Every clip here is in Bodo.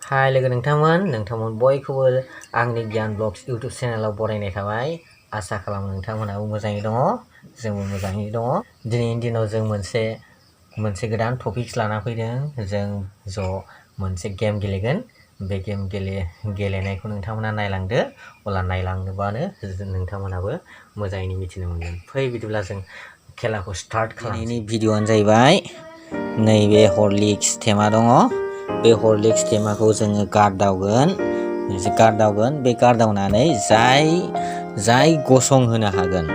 Hai लोगो नोंथांमोन बयखौबो आंनि गियान ब्लग्स इउटुब चेनेलाव बरायनाय थाबाय। आसा खालामो नोंथांमोनाबो मोजाङै दङ, जोंबो मोजाङै दङ। दिनैनि दिनाव जों मोनसे गोदान टपिक्स लाना फैदों। जों ज' मोनसे गेम गेलेगोन। बे गेम गेलेनायखौ नोंथांमोना नायलांदो। अब्ला नायलांबानो नोंथांमोनाबो मोजाङैनो मिथिनो मोनगोन। फै बिदिब्ला जों खेलाखौ स्टार्ट खालामनि। दिनैनि भिडिअ'आनो जाहैबाय नैबे हरलिक्स टेमा दङ। बे हरलिक्स टेमाखौ जोङो गारदावगोन। बे गारदावनानै जाय गसंहोनो हागोन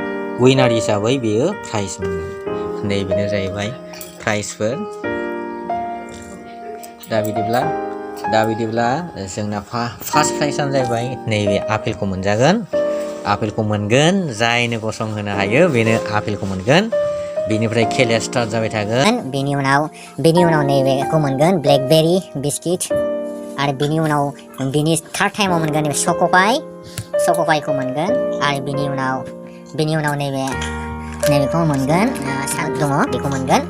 विनार हिसाबै बेयो प्राइज मोनगोन। नैबेनो जाहैबाय प्राइजफोर। दा बिदिब्ला जोंना फार्स्ट प्राइजआनो जाहैबाय नैबे आपेलखौ मोनजागोन। आपेलखौ मोनगोन, जायनो गसंहोनो हायो बेनो आपेलखौ मोनगोन। बेनिफ्राय खेलाया स्टार्ट जाबाय थागोन। बेनि उनाव नैबेखौ मोनगोन, ब्लेकबेरी बिस्किट। आरो बेनि उनाव थार्ड टाइमाव मोनगोन नैबे चक'पाइखौ मोनगोन। आरो बेनि उनाव नैबेखौ मोनगोन, दङ बेखौ मोनगोन।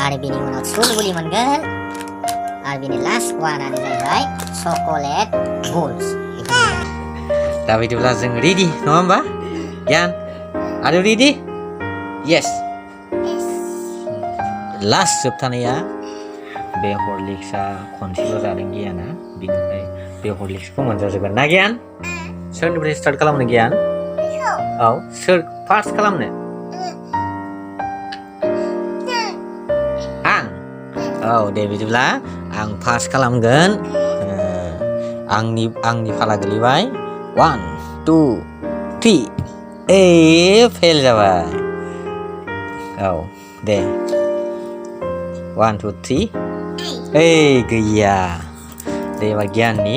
आरो बेनि उनाव चुलबुलि मोनगोन। आरो बेनि लास्ट वानआनो जाहैबाय चकलेट बल्स। दा बिदिब्ला जों रेडि नङा होमबा? गियान, आर इउ रेडि? येस। लास्ट जोबथानाया बे हरलिक्सआ खनसेल' जादों गियाना, बिनिफ्राय बे हरलिक्सखौ मोनजाजोबगोन ना गियान? सोरनिफ्राय स्टार्ट खालामनो गियान? औ, सोर फार्स्ट खालामनो? आं? औ दे बिदिब्ला आं फार्स्ट खालामगोन। आंनि फाला गोलैबाय। 1 2 3। फेल जाबाय। औ दे 1 2 3। गैया। दे एबार गियाननि।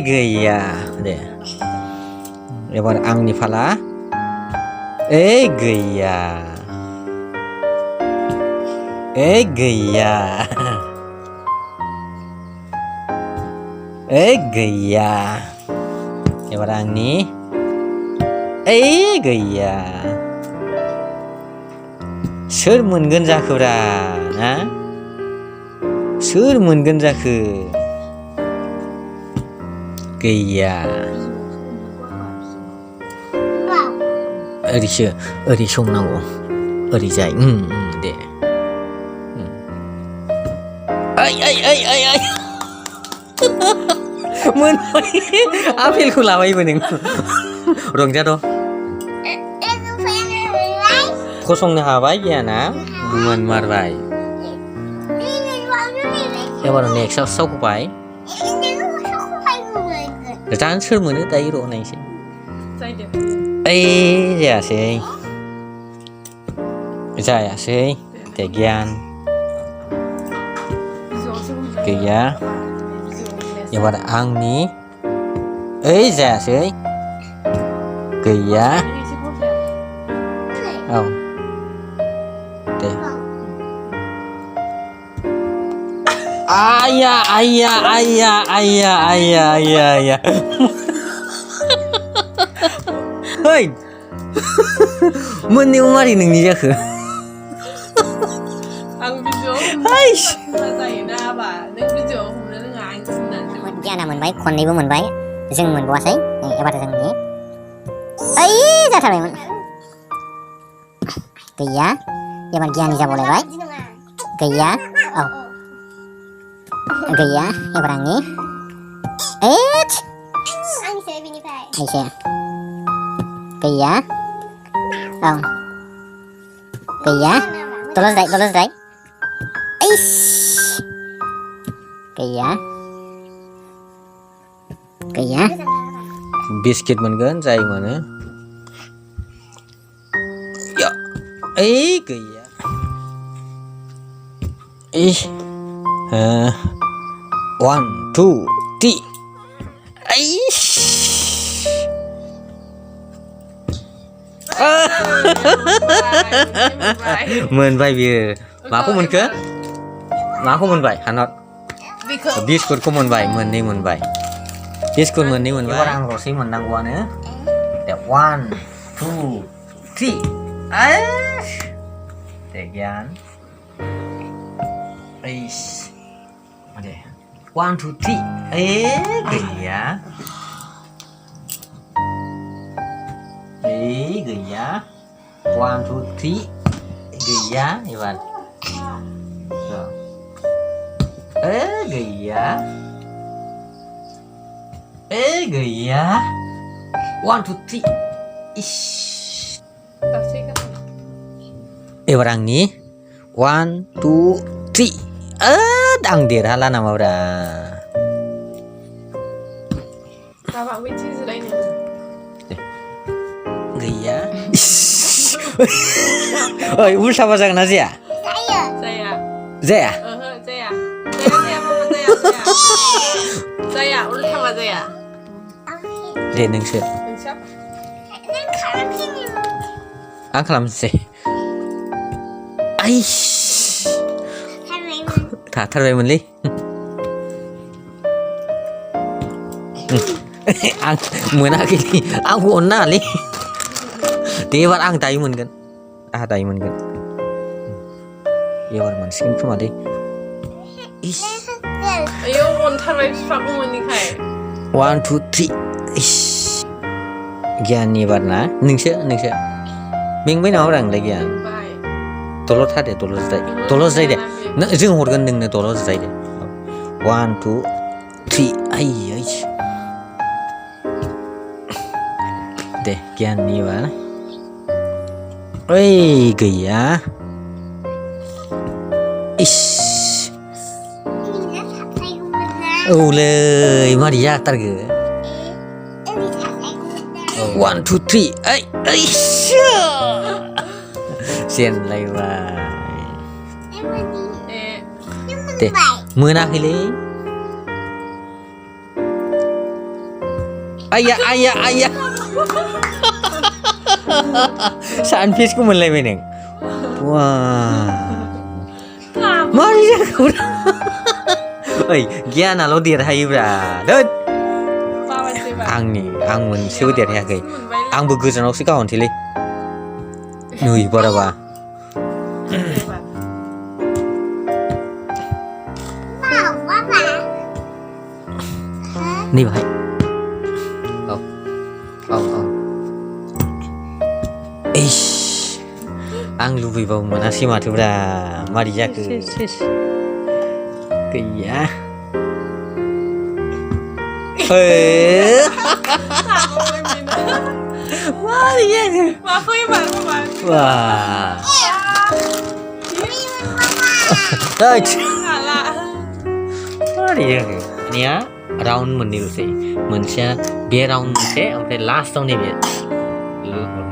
गैया। दे एबार आंनि फाला। गैया। गैया। गैया। एबार आंनि। गैया। सोर मोनगोन जाखोब्रा ना? सोर मोनगोन जाखो? गैया। ओरै संनांगौ, ओरैजाय। दे। मोनबाय। आपेलखौ लाबायबो नों। रंजाथ'। फसंनो हाबाय गियाना, मोनमारबाय। एबार नेक्स्टआव चक'पाइ। जानो सोर मोनो दायो र' नायसै। जायासै। दे गियान। गैया। एबार आंनि। जायासै। गैया। औ दे। आया। है मोननायाव मारै नोंनि जाखो? गियाना मोनबाय, खननैबो मोनबाय, जों मोनबावासै। एबार जोंनि। जाथारबायमोन। गैया। एबार गियाननि जाबावलायबाय। गैया। औ गैया। एबार आंनि। गैया। औ गैया। दल'ज्राय। गैया। बिस्किट मोनगोन जाय मोनो। गैया। 1 2 3। मोनबाय बियो। माखौ मोनखो? माखौ मोनबाय? बिस्कुटखौ मोनबाय। मोननै मोनबाय। बिस्कुट मोननै मोनबाय। एबार आं रसै मोननांगौआनो। 1 2 3। दे गियान। दे 1 2 3। Gaya. Gaya. 1, 2, 3. Gaya, Ivan. Gaya. Gaya. 1, 2, 3. Ish. Ivan angni. 1, 2, 3. Đang derhala nama bra. Bapak which is đây nè. Gaya. Oi, ulta apa jangan aja? Saya. Zaya. Saya. Saya mama saya. Saya ulta apa saya? Deh neng sih. Siapa? Ang kalam sih. Aish. Thả mình đi. Ang muna kini. Ang una li. Tiwat ang tayo mun kan. Tayo mun kan. Iwan man skin cuma deh. Ish. Ayo on tarai struggle mun ni kai. 1, 2, 3. Ish. Gyan ni warna. Neng sih. Ming mấy nào rằng là Gyan. Tolot had deh, tolot zai deh. Nah, jeng horgan neng tolot zai deh. 1, 2, 3. Ay. Deh, Gyan ni warna. Oi, Gaya. Ish. Ule, Maria targe. 1, 2, 3. Ay. Sian lai vai. Deh, muna kili. Ayah. Saan fish ko mulai meneng. Wah. Maria kau. Oi, Gyan alo dir hai bra. Dot. Ang mun siu dir hai kai. Ang bu guzan ok sika on thili. Nui bara ba. Ni vai. Ish. Ang lubi bau mana si matu bra. Maria ke. Gaya. Maria ke. Wah. Maria ke. Nia round menil sih. Manusia biar round sih. Sampai last tahun ni biar.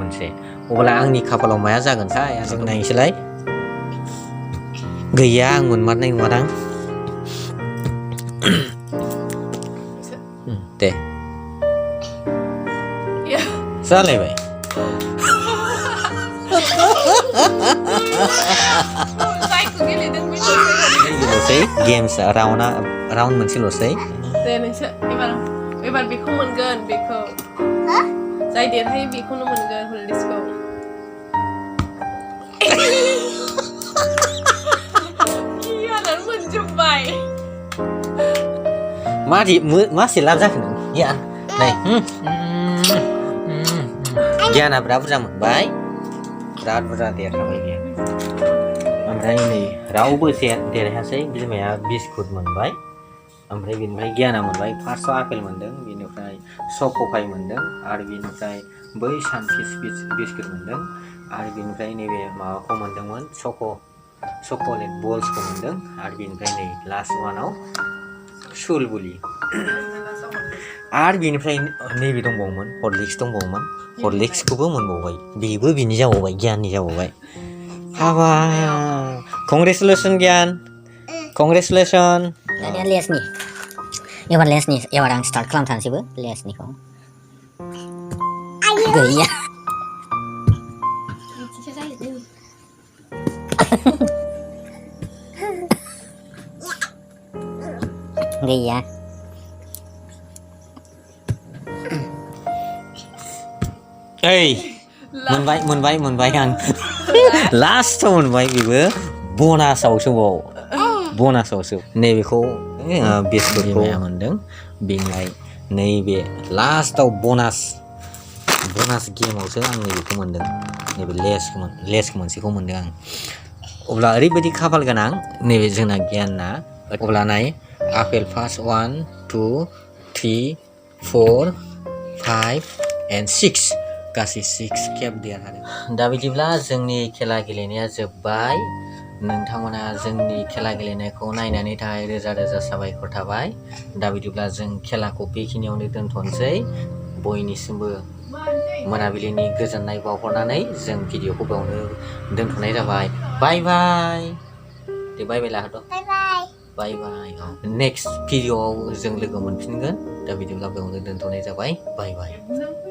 Manusia. Olah ang ni kapal omaya jagan saya. Yang naik selai. Gaya ngun mat neng marang. Deh. Ya. Saleh bay. Saya kugil itu bisa. Losai games round mun si losai. Deh nih sih. Iban biku mun gan biku. Saya dia hai biku mun gan hul disco. Iya dan mun jumpai. Masih làm ra cái Gyan này. Gyan apa berapa jam bay? Berapa dia kami dia. Amrai ini rau bersih dia hasil bila maya biskut menbay. Amrai bin bay Gyan menbay farso apel mendeng bin fry soko kai mendeng ar bin fry bay santis biskut mendeng ar bin fry ini mau ko mendeng man chocolate balls ko mendeng ar bin fry ini last one out sul buli. Ar बिनिफ्राय नैबे दंबावोमोन हरलिक्स दंबावोमोन हरलिक्सखौबो मोनबावबाय बेबो बिनि जाबावबाय Gyanनि जाबावबाय हाबा कंग्रेचुलेसन Gyan कंग्रेचुलेसन दानिया लेसनि एबार आं स्टार्ट खालामथारनोसैबो लेसनिखौ गैया गैया मोनबाय आं लास्टआव मोनबाय बेबो बनासावसो नैबेखौ बिस्कुटखौ मोनदों बेनिफ्राय नैबे लास्टआव बनास गेमावसो आं नैबेखौ मोनदों नैबे लेसखौ मोनसेखौ मोनदों आं अब्ला ओरैबायदि खाफाल गोनां नैबे जोंना गियानना अब्ला नाय आपेल फार्स्ट 1 2 3 4 5 and 6 गासै 6 खेब देरहादों दा बिदिब्ला जोंनि खेला गेलेनाया जोब्बाय नोंथांमोना जोंनि खेला गेलेनायखौ नायनायनि थाखाय रोजा रोजा साबायखर थाबाय दा बिदिब्ला जों खेलाखौ बेखिनियावनो दोनथ'नोसै बयनिसिमबो मोनाबिलिनि गोजोननाय बावहरनानै जों भिडिअखौ बेयावनो दोनथ'नाय जाबाय बाय बाय दे बाय बाय लाहरद' बाय बाय नेक्स्ट भिडिअआव जों लोगो मोनफिनगोन दा बिदिब्ला बेयावनो दोनथ'नाय जाबाय बाय बाय